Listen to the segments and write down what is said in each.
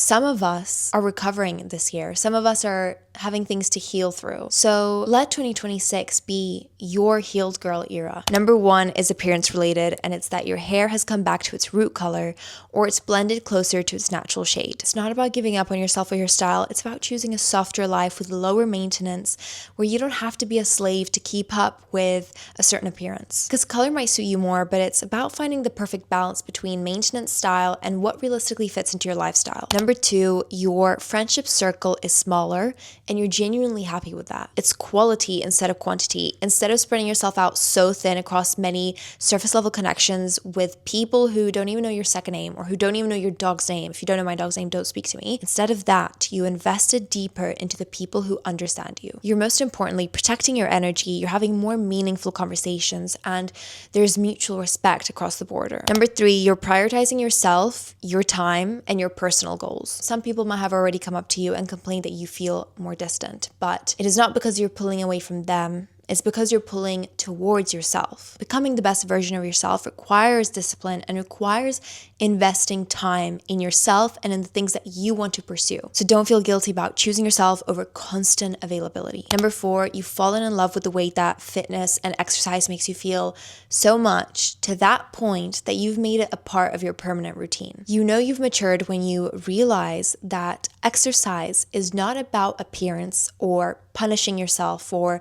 Some of us are recovering this year. Some of us are having things to heal through. So let 2026 be your healed girl era. Number 1 is appearance related, and it's that your hair has come back to its root color or it's blended closer to its natural shade. It's not about giving up on yourself or your style. It's about choosing a softer life with lower maintenance where you don't have to be a slave to keep up with a certain appearance. Because color might suit you more, but it's about finding the perfect balance between maintenance, style, and what realistically fits into your lifestyle. Number 2, your friendship circle is smaller and you're genuinely happy with that. It's quality instead of quantity. Instead of spreading yourself out so thin across many surface level connections with people who don't even know your second name or who don't even know your dog's name. If you don't know my dog's name, don't speak to me. Instead of that, you invested deeper into the people who understand you. You're most importantly protecting your energy. You're having more meaningful conversations and there's mutual respect across the border. Number 3, you're prioritizing yourself, your time, and your personal goals. Some people might have already come up to you and complained that you feel more distant, but it is not because you're pulling away from them. It's because you're pulling towards yourself. Becoming the best version of yourself requires discipline and requires investing time in yourself and in the things that you want to pursue. So don't feel guilty about choosing yourself over constant availability. Number 4, you've fallen in love with the way that fitness and exercise makes you feel so much to that point that you've made it a part of your permanent routine. You know you've matured when you realize that exercise is not about appearance or punishing yourself for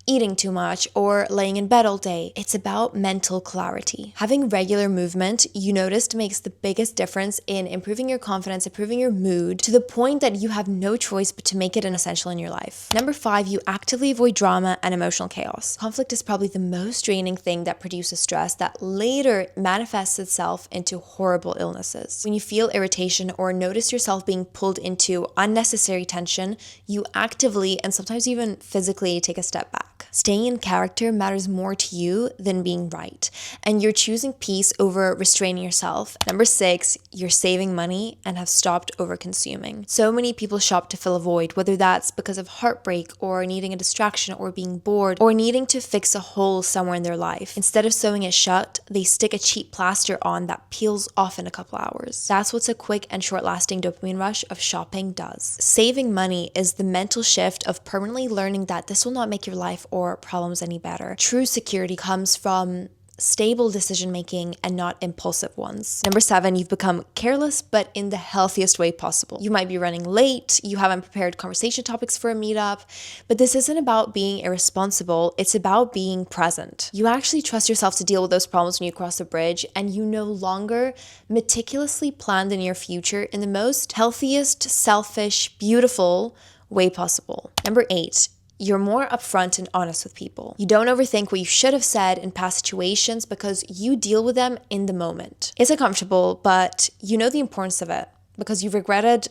eating too much or laying in bed all day. It's about mental clarity. Having regular movement, you noticed, makes the biggest difference in improving your confidence, improving your mood, to the point that you have no choice but to make it an essential in your life. Number 5, you actively avoid drama and emotional chaos. Conflict is probably the most draining thing that produces stress that later manifests itself into horrible illnesses. When you feel irritation or notice yourself being pulled into unnecessary tension, you actively and sometimes even physically take a step back. Staying in character matters more to you than being right, and you're choosing peace over restraining yourself. Number 6, you're saving money and have stopped over-consuming. So many people shop to fill a void, whether that's because of heartbreak or needing a distraction or being bored or needing to fix a hole somewhere in their life. Instead of sewing it shut, they stick a cheap plaster on that peels off in a couple hours. That's what a quick and short-lasting dopamine rush of shopping does. Saving money is the mental shift of permanently learning that this will not make your life or problems any better. True security comes from stable decision making and not impulsive ones. Number 7, you've become careless, but in the healthiest way possible. You might be running late, you haven't prepared conversation topics for a meetup, but this isn't about being irresponsible, it's about being present. You actually trust yourself to deal with those problems when you cross the bridge, and you no longer meticulously plan the near future in the most healthiest, selfish, beautiful way possible. Number 8, you're more upfront and honest with people. You don't overthink what you should have said in past situations because you deal with them in the moment. It's uncomfortable, but you know the importance of it because you've regretted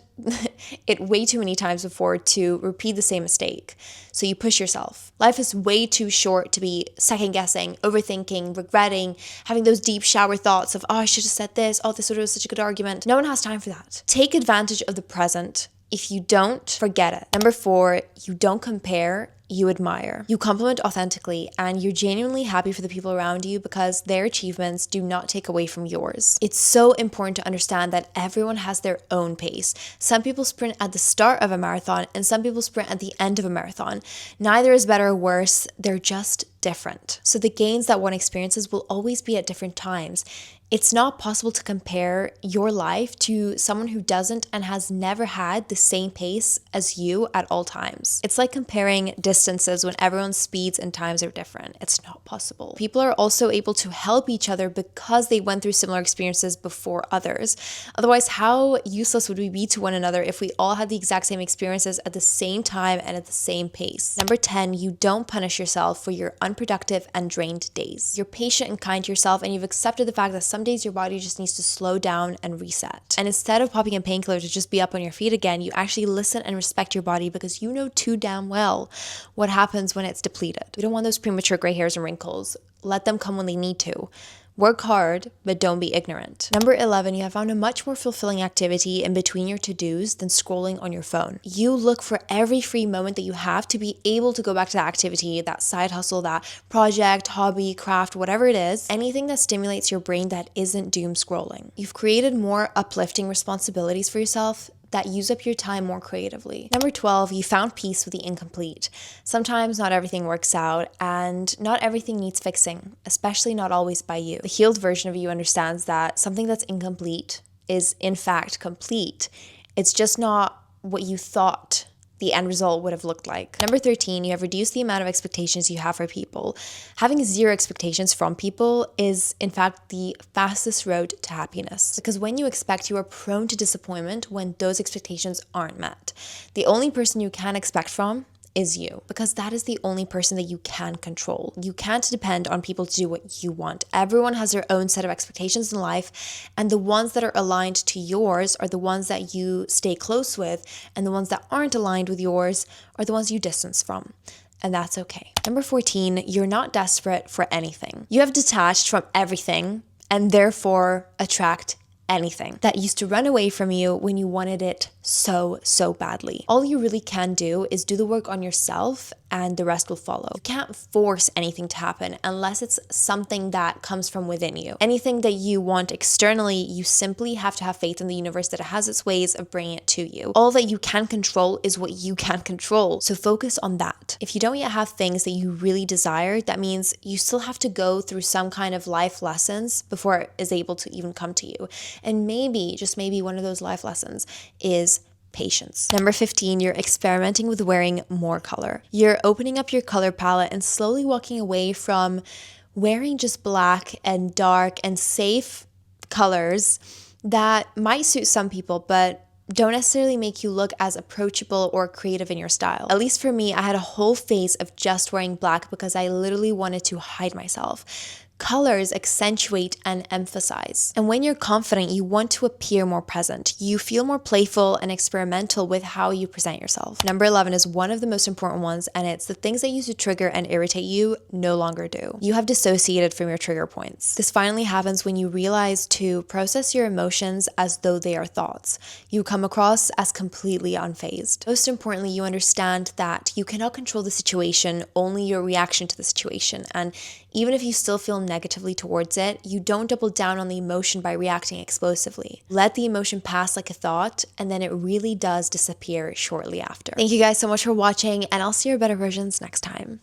it way too many times before to repeat the same mistake. So you push yourself. Life is way too short to be second guessing, overthinking, regretting, having those deep shower thoughts of, oh, I should have said this. Oh, this would have been such a good argument. No one has time for that. Take advantage of the present. If you don't, forget it. Number 4, you don't compare, you admire. You compliment authentically and you're genuinely happy for the people around you because their achievements do not take away from yours. It's so important to understand that everyone has their own pace. Some people sprint at the start of a marathon and some people sprint at the end of a marathon. Neither is better or worse, they're just different. So the gains that one experiences will always be at different times. It's not possible to compare your life to someone who doesn't and has never had the same pace as you at all times. It's like comparing distances when everyone's speeds and times are different. It's not possible. People are also able to help each other because they went through similar experiences before others. Otherwise, how useless would we be to one another if we all had the exact same experiences at the same time and at the same pace? Number 10, you don't punish yourself for your unproductive and drained days. You're patient and kind to yourself and you've accepted the fact that some days your body just needs to slow down and reset. And instead of popping a painkiller to just be up on your feet again, you actually listen and respect your body because you know too damn well what happens when it's depleted. We don't want those premature gray hairs and wrinkles. Let them come when they need to. Work hard, but don't be ignorant. Number 11, you have found a much more fulfilling activity in between your to-dos than scrolling on your phone. You look for every free moment that you have to be able to go back to that activity, that side hustle, that project, hobby, craft, whatever it is, anything that stimulates your brain that isn't doom scrolling. You've created more uplifting responsibilities for yourself that use up your time more creatively. Number 12, you found peace with the incomplete. Sometimes not everything works out and not everything needs fixing, especially not always by you. The healed version of you understands that something that's incomplete is in fact complete. It's just not what you thought the end result would have looked like. Number 13, you have reduced the amount of expectations you have for people. Having zero expectations from people is, in fact, the fastest road to happiness. Because when you expect, you are prone to disappointment when those expectations aren't met. The only person you can expect from is you, because that is the only person that you can control. You can't depend on people to do what you want. Everyone has their own set of expectations in life, and the ones that are aligned to yours are the ones that you stay close with, and the ones that aren't aligned with yours are the ones you distance from. And that's okay. Number 14, you're not desperate for anything. You have detached from everything and therefore attract anything that used to run away from you when you wanted it so badly. All you really can do is do the work on yourself and the rest will follow. You can't force anything to happen unless it's something that comes from within you. Anything that you want externally, you simply have to have faith in the universe that it has its ways of bringing it to you. All that you can control is what you can control. So focus on that. If you don't yet have things that you really desire, that means you still have to go through some kind of life lessons before it is able to even come to you. And maybe, just maybe, one of those life lessons is patience. Number 15, you're experimenting with wearing more color. You're opening up your color palette and slowly walking away from wearing just black and dark and safe colors that might suit some people, but don't necessarily make you look as approachable or creative in your style. At least for me, I had a whole phase of just wearing black because I literally wanted to hide myself. Colors accentuate and emphasize. And when you're confident, you want to appear more present. You feel more playful and experimental with how you present yourself. Number 11 is one of the most important ones, and it's the things that used to trigger and irritate you no longer do. You have dissociated from your trigger points. This finally happens when you realize to process your emotions as though they are thoughts. You come across as completely unfazed. Most importantly, you understand that you cannot control the situation, only your reaction to the situation. And even if you still feel negatively towards it, you don't double down on the emotion by reacting explosively. Let the emotion pass like a thought, and then it really does disappear shortly after. Thank you guys so much for watching, and I'll see your better versions next time.